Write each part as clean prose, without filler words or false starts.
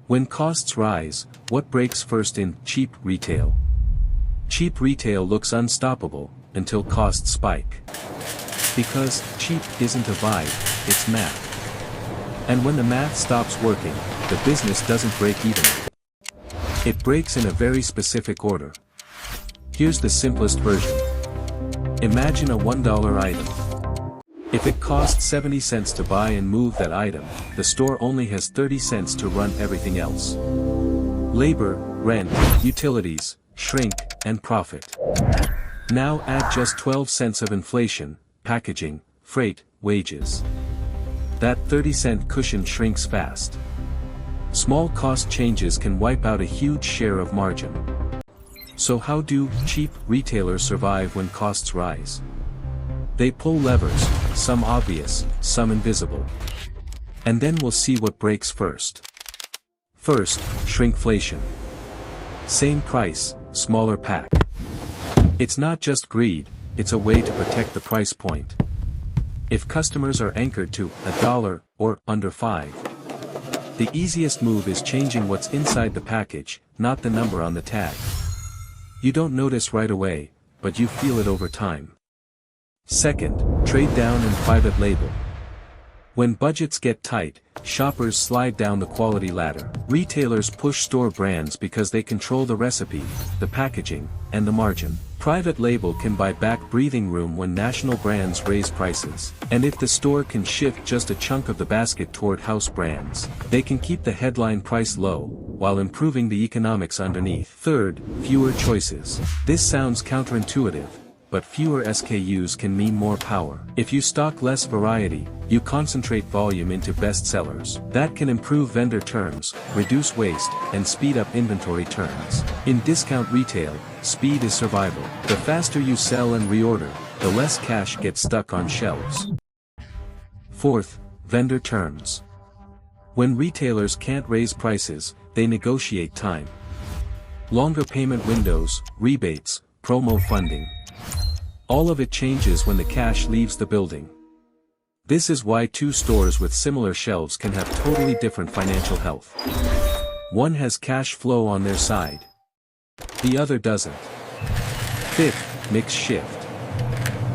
When costs rise, what breaks first in cheap retail? Cheap retail looks unstoppable until costs spike. Because cheap isn't a vibe, it's math. And when the math stops working, the business doesn't break even. It breaks in a very specific order. Here's the simplest version. Imagine a $1 item. If it costs 70 cents to buy and move that item, the store only has 30 cents to run everything else. Labor, rent, utilities, shrink, and profit. Now add just 12 cents of inflation, packaging, freight, wages. That 30-cent cushion shrinks fast. Small cost changes can wipe out a huge share of margin. So how do cheap retailers survive when costs rise? They pull levers, some obvious, some invisible. And then we'll see what breaks first. First, shrinkflation. Same price, smaller pack. It's not just greed, it's a way to protect the price point. If customers are anchored to $1 or under $5, the easiest move is changing what's inside the package, not the number on the tag. You don't notice right away, but you feel it over time. Second, trade down and private label. When budgets get tight, shoppers slide down the quality ladder. Retailers push store brands because they control the recipe, the packaging, and the margin. Private label can buy back breathing room when national brands raise prices. And if the store can shift just a chunk of the basket toward house brands, they can keep the headline price low, while improving the economics underneath. Third, fewer choices. This sounds counterintuitive, but fewer SKUs can mean more power. If you stock less variety, you concentrate volume into best sellers. That can improve vendor terms, reduce waste, and speed up inventory turns. In discount retail, speed is survival. The faster you sell and reorder, the less cash gets stuck on shelves. Fourth, vendor terms. When retailers can't raise prices, they negotiate time. Longer payment windows, rebates, promo funding. All of it changes when the cash leaves the building. This is why two stores with similar shelves can have totally different financial health. One has cash flow on their side. The other doesn't. Fifth, mix shift.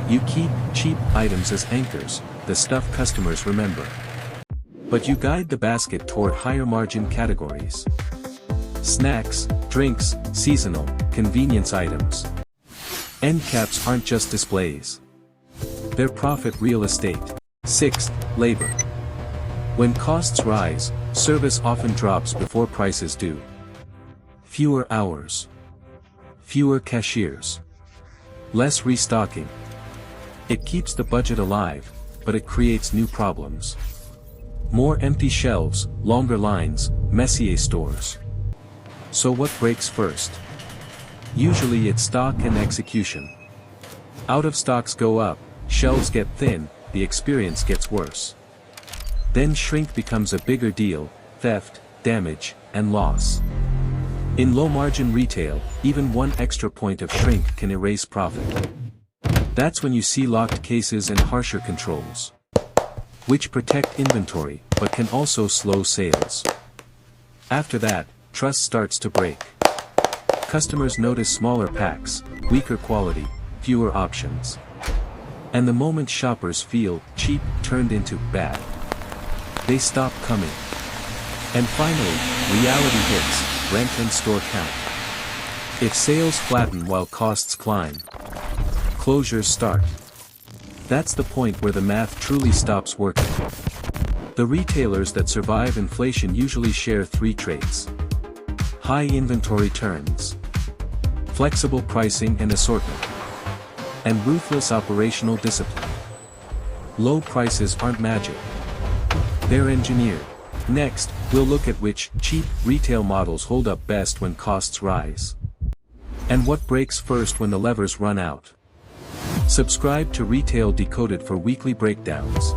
You keep cheap items as anchors, the stuff customers remember. But you guide the basket toward higher margin categories. Snacks, drinks, seasonal, convenience items. End caps aren't just displays. They're profit real estate. Sixth, labor. When costs rise, service often drops before prices do. Fewer hours. Fewer cashiers. Less restocking. It keeps the budget alive, but it creates new problems. More empty shelves, longer lines, messier stores. So what breaks first? Usually it's stock and execution. Out of stocks go up, shelves get thin, the experience gets worse. Then shrink becomes a bigger deal, theft, damage, and loss. In low-margin retail, even one extra point of shrink can erase profit. That's when you see locked cases and harsher controls, which protect inventory, but can also slow sales. After that, trust starts to break. Customers notice smaller packs, weaker quality, fewer options. And the moment shoppers feel cheap turned into bad, they stop coming. And finally, reality hits, rent and store count. If sales flatten while costs climb, closures start. That's the point where the math truly stops working. The retailers that survive inflation usually share three traits: high inventory turns, flexible pricing and assortment, and ruthless operational discipline. Low prices aren't magic. They're engineered. Next, we'll look at which cheap retail models hold up best when costs rise, and what breaks first when the levers run out. Subscribe to Retail Decoded for weekly breakdowns.